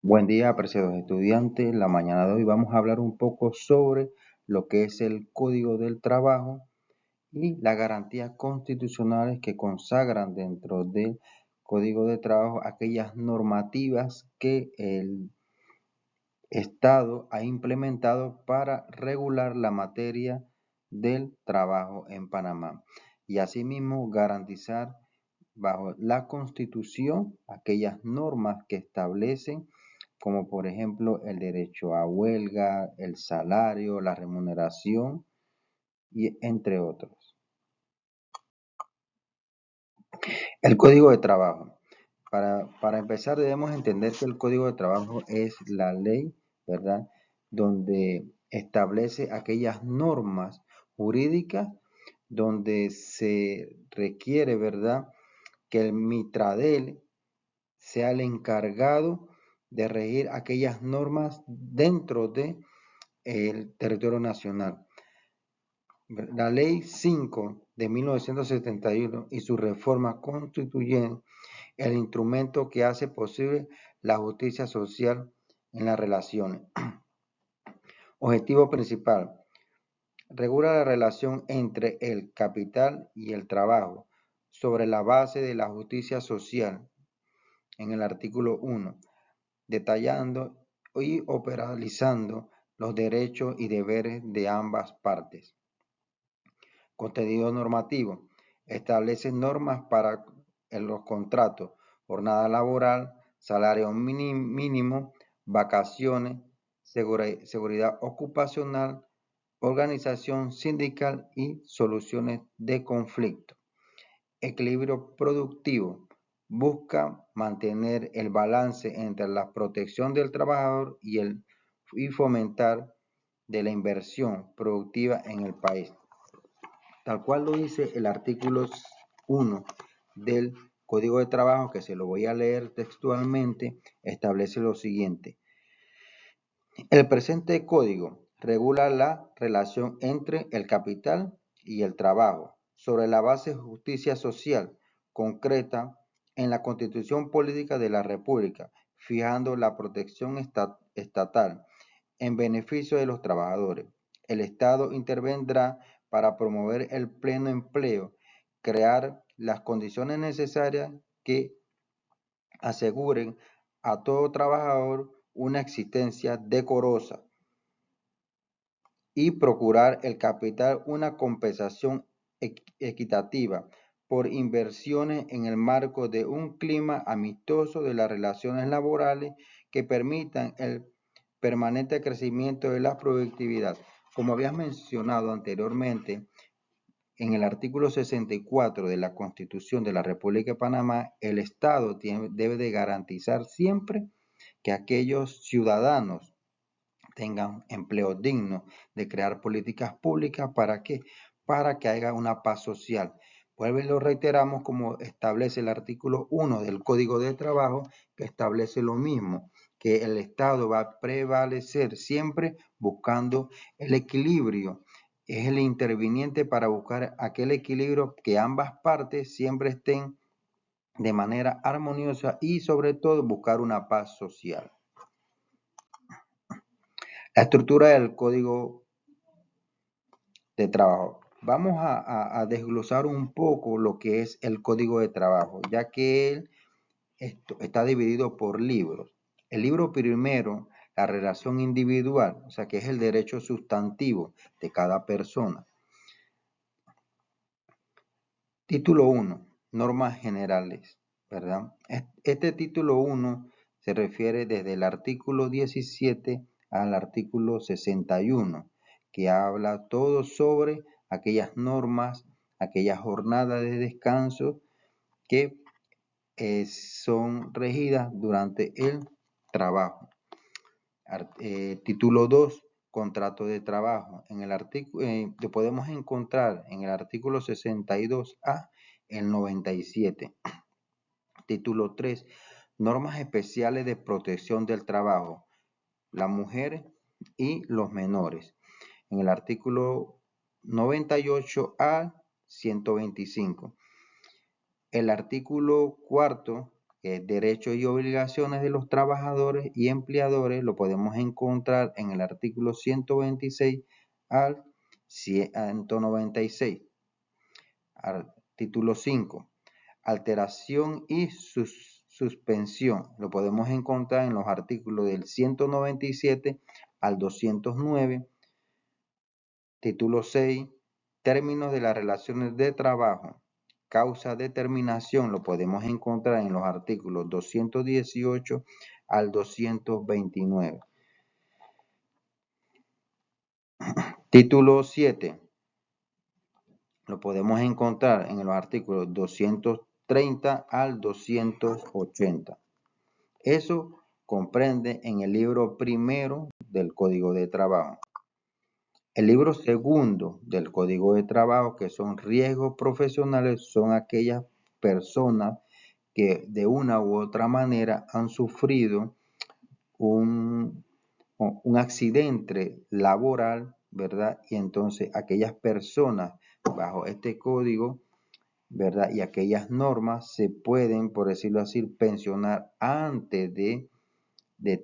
Buen día, apreciados estudiantes. La mañana de hoy vamos a hablar un poco sobre lo que es el Código del Trabajo y las garantías constitucionales que consagran dentro del Código de Trabajo aquellas normativas que el Estado ha implementado para regular la materia del trabajo en Panamá y asimismo garantizar bajo la Constitución aquellas normas que establecen, como por ejemplo el derecho a huelga, el salario, la remuneración y entre otros. El Código de Trabajo. Para empezar debemos entender que el Código de Trabajo es la ley, ¿verdad?, donde establece aquellas normas jurídicas donde se requiere, ¿verdad?, que el Mitradel sea el encargado de regir aquellas normas dentro del territorio nacional. La Ley 5 de 1971 y su reforma constituyen el instrumento que hace posible la justicia social en las relaciones. Objetivo principal: regula la relación entre el capital y el trabajo sobre la base de la justicia social en el artículo 1, detallando y operacionalizando los derechos y deberes de ambas partes. Contenido normativo: establece normas para los contratos, jornada laboral, salario mínimo, vacaciones, seguridad ocupacional, organización sindical y soluciones de conflicto. Equilibrio productivo: busca mantener el balance entre la protección del trabajador y fomentar de la inversión productiva en el país. Tal cual lo dice el artículo 1 del Código de Trabajo, que se lo voy a leer textualmente, establece lo siguiente. El presente código regula la relación entre el capital y el trabajo sobre la base de justicia social concreta en la Constitución Política de la República, fijando la protección estatal en beneficio de los trabajadores. El Estado intervendrá para promover el pleno empleo, crear las condiciones necesarias que aseguren a todo trabajador una existencia decorosa y procurar el capital una compensación equitativa por inversiones en el marco de un clima amistoso de las relaciones laborales que permitan el permanente crecimiento de la productividad. Como habías mencionado anteriormente, en el artículo 64 de la Constitución de la República de Panamá, el Estado debe de garantizar siempre que aquellos ciudadanos tengan empleo digno, de crear políticas públicas para que haya una paz social. Vuelvo y lo reiteramos como establece el artículo 1 del Código de Trabajo, que establece lo mismo, que el Estado va a prevalecer siempre buscando el equilibrio. Es el interviniente para buscar aquel equilibrio que ambas partes siempre estén de manera armoniosa y sobre todo buscar una paz social. La estructura del Código de Trabajo. Vamos a desglosar un poco lo que es el Código de Trabajo, ya que él está dividido por libros. El libro primero, la relación individual, o sea que es el derecho sustantivo de cada persona. Título 1, normas generales, ¿verdad? Este título 1 se refiere desde el artículo 17 al artículo 61, que habla todo sobre aquellas normas, aquellas jornadas de descanso que son regidas durante el trabajo. Título 2, contrato de trabajo. En el artículo podemos encontrar en el artículo 62A el 97. Título 3, normas especiales de protección del trabajo, la mujer y los menores. En el artículo 98 a 125. El artículo 4 que es derechos y obligaciones de los trabajadores y empleadores, lo podemos encontrar en el artículo 126 al 196. Título 5. Alteración y suspensión. Lo podemos encontrar en los artículos del 197 al 209. Título 6. Términos de las relaciones de trabajo. Causa de terminación. Lo podemos encontrar en los artículos 218 al 229. Título 7. Lo podemos encontrar en los artículos 230 al 280. Eso comprende en el libro primero del Código de Trabajo. El libro segundo del Código de Trabajo, que son riesgos profesionales, son aquellas personas que de una u otra manera han sufrido un accidente laboral, ¿verdad? Y entonces aquellas personas bajo este código, ¿verdad? Y aquellas normas se pueden, por decirlo así, pensionar antes de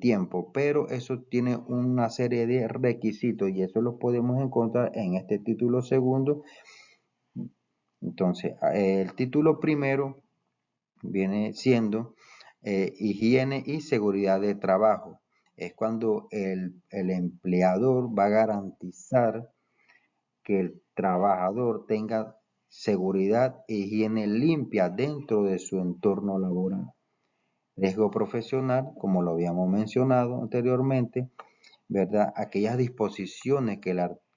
tiempo, pero eso tiene una serie de requisitos y eso lo podemos encontrar en este título segundo. Entonces, el título primero viene siendo higiene y seguridad de trabajo. Es cuando el empleador va a garantizar que el trabajador tenga seguridad e higiene limpia dentro de su entorno laboral. Riesgo profesional, como lo habíamos mencionado anteriormente, ¿verdad? Aquellas disposiciones que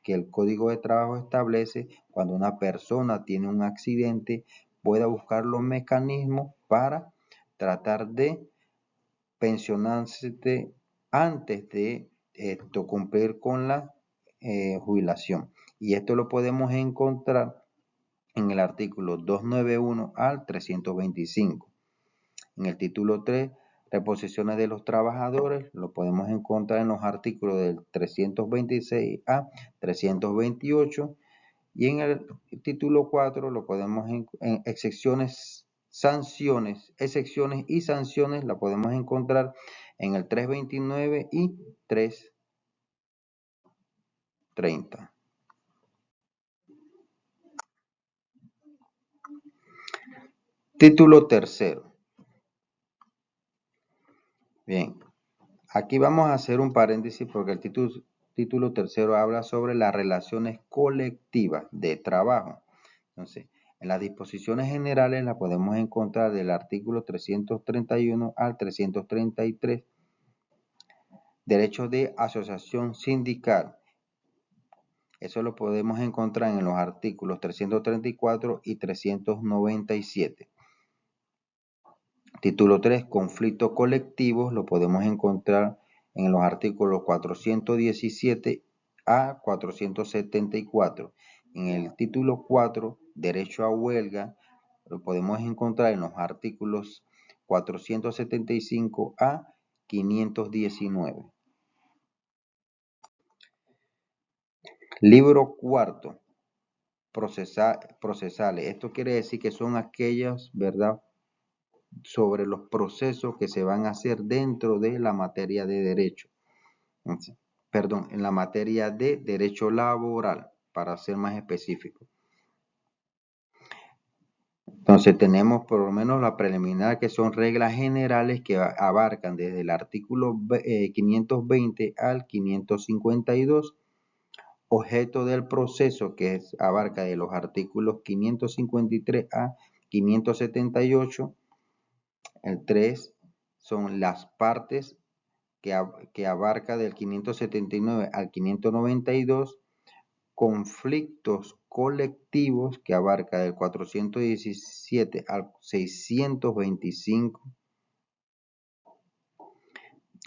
el Código de Trabajo establece cuando una persona tiene un accidente, pueda buscar los mecanismos para tratar de pensionarse antes de cumplir con la jubilación. Y esto lo podemos encontrar en el artículo 291 al 325. En el título 3, reposiciones de los trabajadores, lo podemos encontrar en los artículos del 326 a 328. Y en el título 4 lo podemos en excepciones y sanciones, la podemos encontrar en el 329 y 330. Título tercero. Bien, aquí vamos a hacer un paréntesis porque el título tercero habla sobre las relaciones colectivas de trabajo. Entonces, en las disposiciones generales la podemos encontrar del artículo 331 al 333. Derechos de asociación sindical. Eso lo podemos encontrar en los artículos 334 y 397. Título 3, conflictos colectivos, lo podemos encontrar en los artículos 417 a 474. En el título 4, derecho a huelga, lo podemos encontrar en los artículos 475 a 519. Libro cuarto, procesales. Esto quiere decir que son aquellas, ¿verdad?, sobre los procesos que se van a hacer dentro de la materia de derecho. Perdón, en la materia de derecho laboral, para ser más específico. Entonces tenemos por lo menos la preliminar, que son reglas generales que abarcan desde el artículo 520 al 552, objeto del proceso, que abarca de los artículos 553 a 578. El 3 son las partes, que abarca del 579 al 592, conflictos colectivos, que abarca del 417 al 625,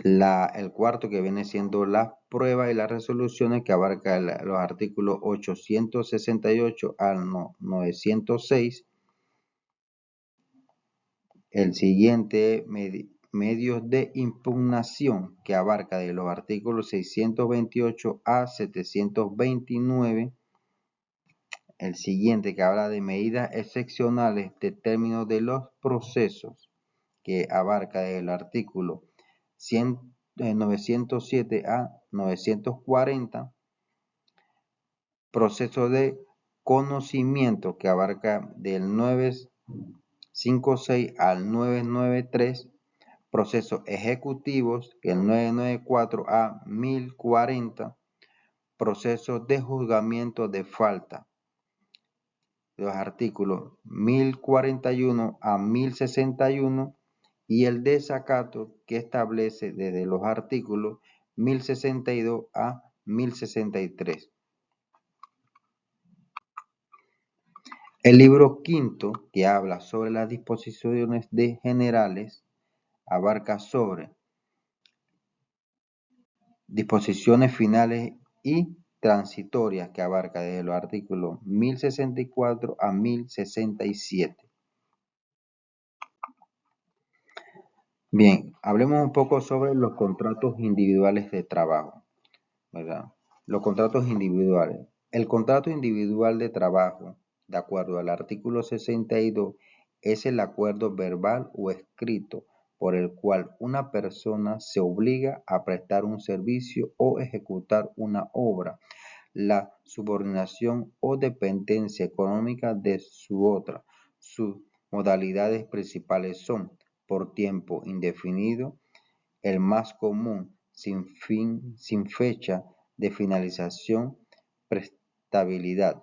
el cuarto, que viene siendo las pruebas y las resoluciones, que abarca los artículos 868 al 906, el siguiente, medios de impugnación, que abarca de los artículos 628 a 729. El siguiente, que habla de medidas excepcionales de términos de los procesos, que abarca el artículo 907 a 940, proceso de conocimiento, que abarca del 956 al 993, procesos ejecutivos, que el 994 a 1040, procesos de juzgamiento de falta, los artículos 1041 a 1061, y el desacato, que establece desde los artículos 1062 a 1063. El libro quinto, que habla sobre las disposiciones generales, abarca sobre disposiciones finales y transitorias, que abarca desde los artículos 1064 a 1067. Bien, hablemos un poco sobre los contratos individuales de trabajo, ¿verdad? Los contratos individuales. El contrato individual de trabajo, de acuerdo al artículo 62, es el acuerdo verbal o escrito por el cual una persona se obliga a prestar un servicio o ejecutar una obra, la subordinación o dependencia económica de su otra. Sus modalidades principales son por tiempo indefinido, el más común, sin fecha de finalización, prestabilidad,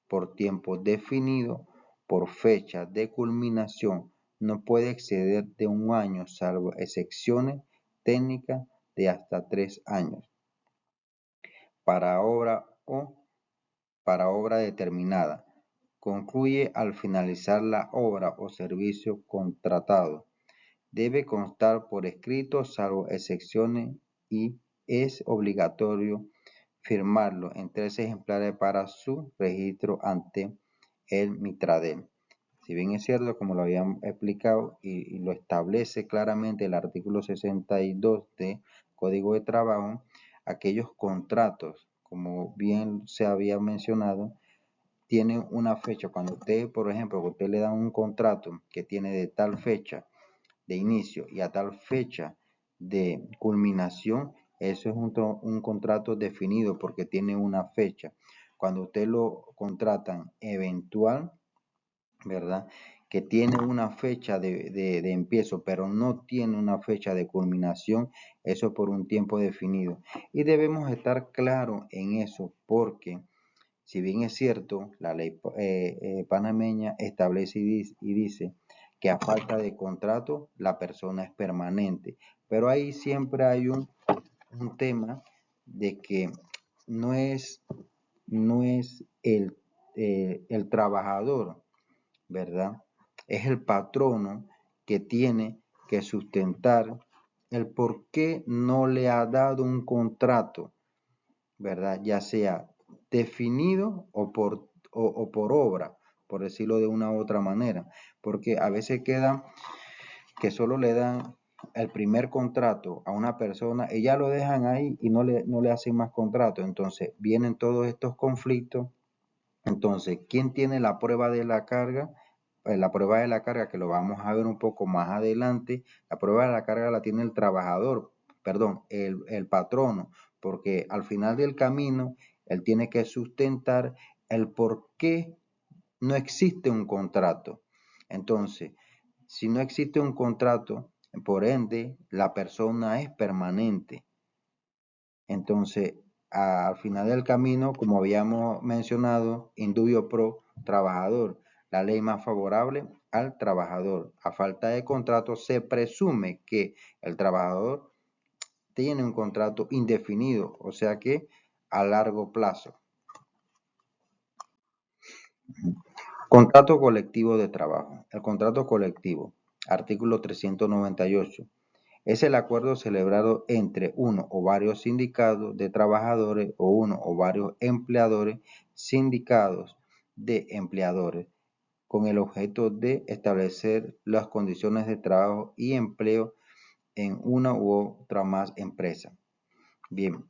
por tiempo definido, por fecha de culminación, no puede exceder de un año, salvo excepciones técnicas de hasta 3 años. Para obra determinada. Concluye al finalizar la obra o servicio contratado. Debe constar por escrito, salvo excepciones, y es obligatorio firmarlo en 3 ejemplares para su registro ante el Mitradel. Si bien es cierto, como lo habían explicado y lo establece claramente el artículo 62 de Código de Trabajo, aquellos contratos, como bien se había mencionado, tienen una fecha. Cuando usted, por ejemplo, usted le da un contrato que tiene de tal fecha de inicio y a tal fecha de culminación, eso es un contrato definido porque tiene una fecha. Cuando usted lo contratan eventual, ¿verdad? Que tiene una fecha de empiezo, pero no tiene una fecha de culminación, eso por un tiempo definido. Y debemos estar claros en eso, porque si bien es cierto, la ley panameña establece y dice que a falta de contrato la persona es permanente, pero ahí siempre hay un tema de que no es, no es el trabajador, ¿verdad? Es el patrono que tiene que sustentar el por qué no le ha dado un contrato, ¿verdad? Ya sea definido o por obra, por decirlo de una u otra manera, porque a veces queda que solo le dan el primer contrato a una persona y ya lo dejan ahí y no le hacen más contrato. Entonces vienen todos estos conflictos. Entonces, ¿quién tiene la prueba de la carga? La prueba de la carga, que lo vamos a ver un poco más adelante, la prueba de la carga la tiene el trabajador, perdón, el patrono, porque al final del camino él tiene que sustentar el por qué no existe un contrato. Entonces, si no existe un contrato, por ende, la persona es permanente. Entonces, al final del camino, como habíamos mencionado, indubio pro trabajador, la ley más favorable al trabajador. A falta de contrato, se presume que el trabajador tiene un contrato indefinido, o sea que a largo plazo. Contrato colectivo de trabajo. El contrato colectivo, artículo 398. Es el acuerdo celebrado entre uno o varios sindicatos de trabajadores o uno o varios empleadores sindicados de empleadores con el objeto de establecer las condiciones de trabajo y empleo en una u otra más empresa. Bien,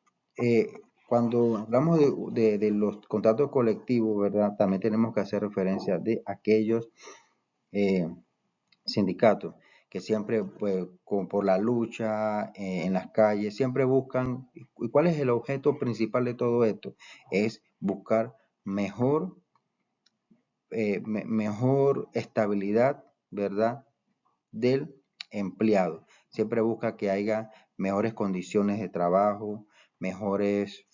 cuando hablamos de los contratos colectivos, ¿verdad? También tenemos que hacer referencia de aquellos sindicatos que siempre pues, por la lucha en las calles, siempre buscan, ¿y cuál es el objeto principal de todo esto? Es buscar mejor estabilidad, ¿verdad? Del empleado. Siempre busca que haya mejores condiciones de trabajo, mejores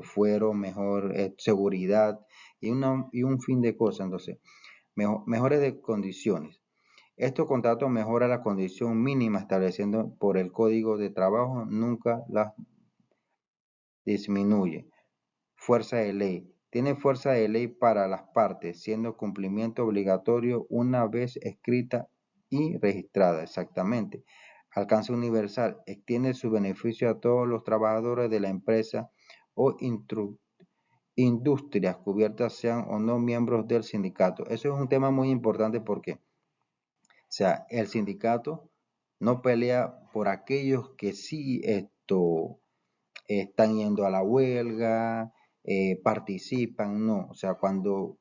fueros, mejor seguridad y un fin de cosas. Entonces, mejores de condiciones. Estos contratos mejoran la condición mínima estableciendo por el Código de Trabajo, nunca las disminuye. Fuerza de ley. Tiene fuerza de ley para las partes, siendo cumplimiento obligatorio una vez escrita y registrada. Exactamente. Alcance universal. Extiende su beneficio a todos los trabajadores de la empresa o industrias cubiertas, sean o no miembros del sindicato. Eso es un tema muy importante porque, o sea, el sindicato no pelea por aquellos que sí están yendo a la huelga, participan, no. O sea, cuando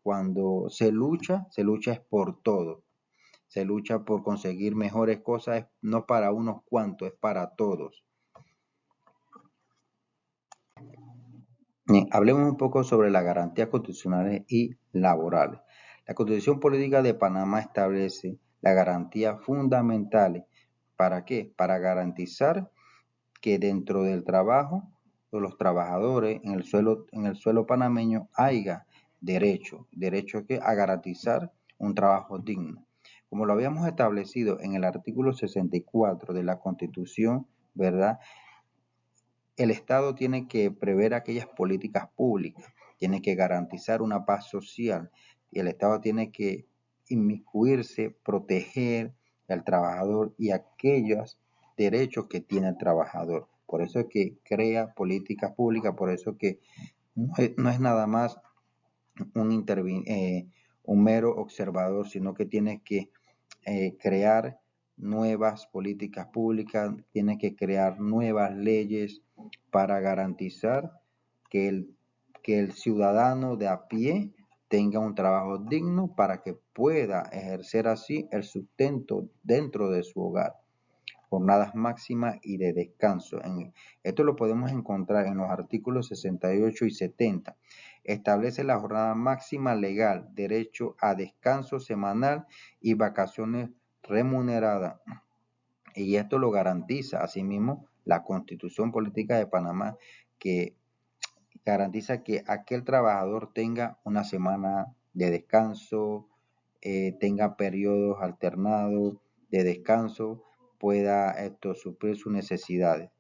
se lucha es por todo. Se lucha por conseguir mejores cosas, no para unos cuantos, es para todos. Bien, hablemos un poco sobre las garantías constitucionales y laborales. La Constitución Política de Panamá establece las garantías fundamentales. ¿Para qué? Para garantizar que dentro del trabajo de los trabajadores en el suelo panameño haya derecho a garantizar un trabajo digno. Como lo habíamos establecido en el artículo 64 de la Constitución, ¿verdad? El Estado tiene que prever aquellas políticas públicas, tiene que garantizar una paz social y el Estado tiene que inmiscuirse, proteger al trabajador y aquellos derechos que tiene el trabajador. Por eso es que crea políticas públicas, por eso que no es nada más un mero observador, sino que tiene que crear nuevas políticas públicas, tiene que crear nuevas leyes para garantizar que el ciudadano de a pie tenga un trabajo digno para que pueda ejercer así el sustento dentro de su hogar. Jornadas máximas y de descanso. Esto lo podemos encontrar en los artículos 68 y 70. Establece la jornada máxima legal, derecho a descanso semanal y vacaciones remuneradas. Y esto lo garantiza asimismo la Constitución Política de Panamá, que garantiza que aquel trabajador tenga una semana de descanso, tenga periodos alternados de descanso, pueda suplir sus necesidades.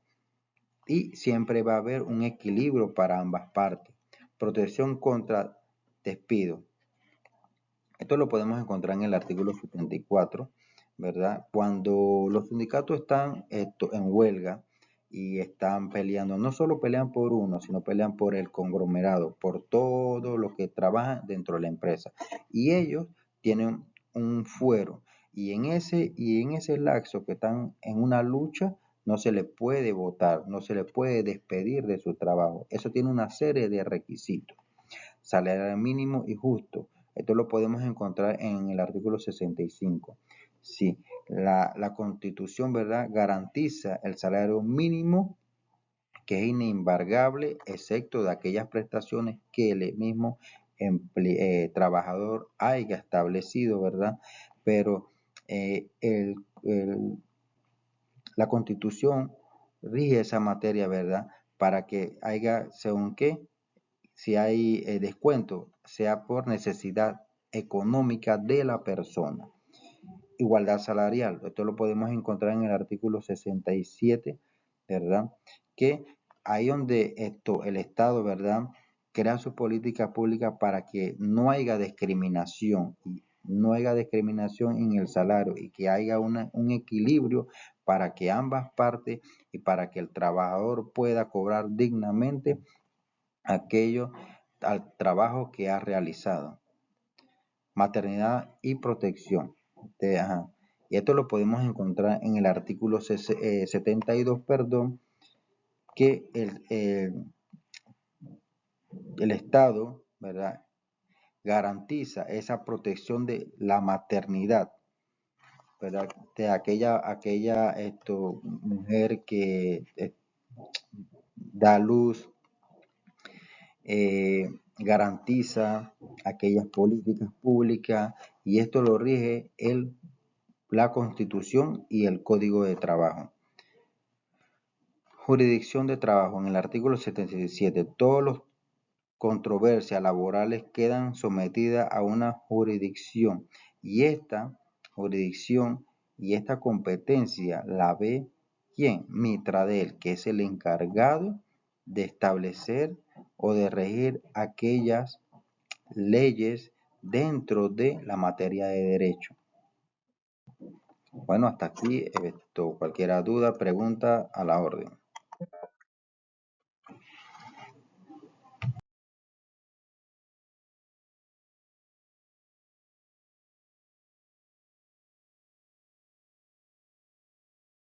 Y siempre va a haber un equilibrio para ambas partes. Protección contra despido. Esto lo podemos encontrar en el artículo 74, ¿verdad? Cuando los sindicatos están en huelga y están peleando, no solo pelean por uno, sino pelean por el conglomerado, por todos los que trabajan dentro de la empresa. Y ellos tienen un fuero. Y en ese lapso que están en una lucha, no se le puede votar, no se le puede despedir de su trabajo. Eso tiene una serie de requisitos. Salario mínimo y justo. Esto lo podemos encontrar en el artículo 65. Sí, la Constitución, ¿verdad?, garantiza el salario mínimo que es inembargable, excepto de aquellas prestaciones que el mismo trabajador haya establecido, ¿verdad? Pero la Constitución rige esa materia, ¿verdad? Para que haya, según qué, si hay descuento, sea por necesidad económica de la persona. Igualdad salarial, esto lo podemos encontrar en el artículo 67, ¿verdad? Que ahí donde el Estado, ¿verdad?, crea su política pública para que no haya discriminación, no haya discriminación en el salario y que haya un equilibrio para que ambas partes y para que el trabajador pueda cobrar dignamente aquello al trabajo que ha realizado. Maternidad y protección. Y esto lo podemos encontrar en el artículo 72, perdón, que el Estado, ¿verdad?, garantiza esa protección de la maternidad. ¿verdad? De aquella mujer que da luz, garantiza aquellas políticas públicas, y esto lo rige la Constitución y el Código de Trabajo. Jurisdicción de trabajo. En el artículo 77, todas las controversias laborales quedan sometidas a una jurisdicción, y esta jurisdicción y esta competencia la ve ¿quién? Mitradel, que es el encargado de establecer o de regir aquellas leyes dentro de la materia de derecho. Bueno, hasta aquí, cualquier duda, pregunta, a la orden.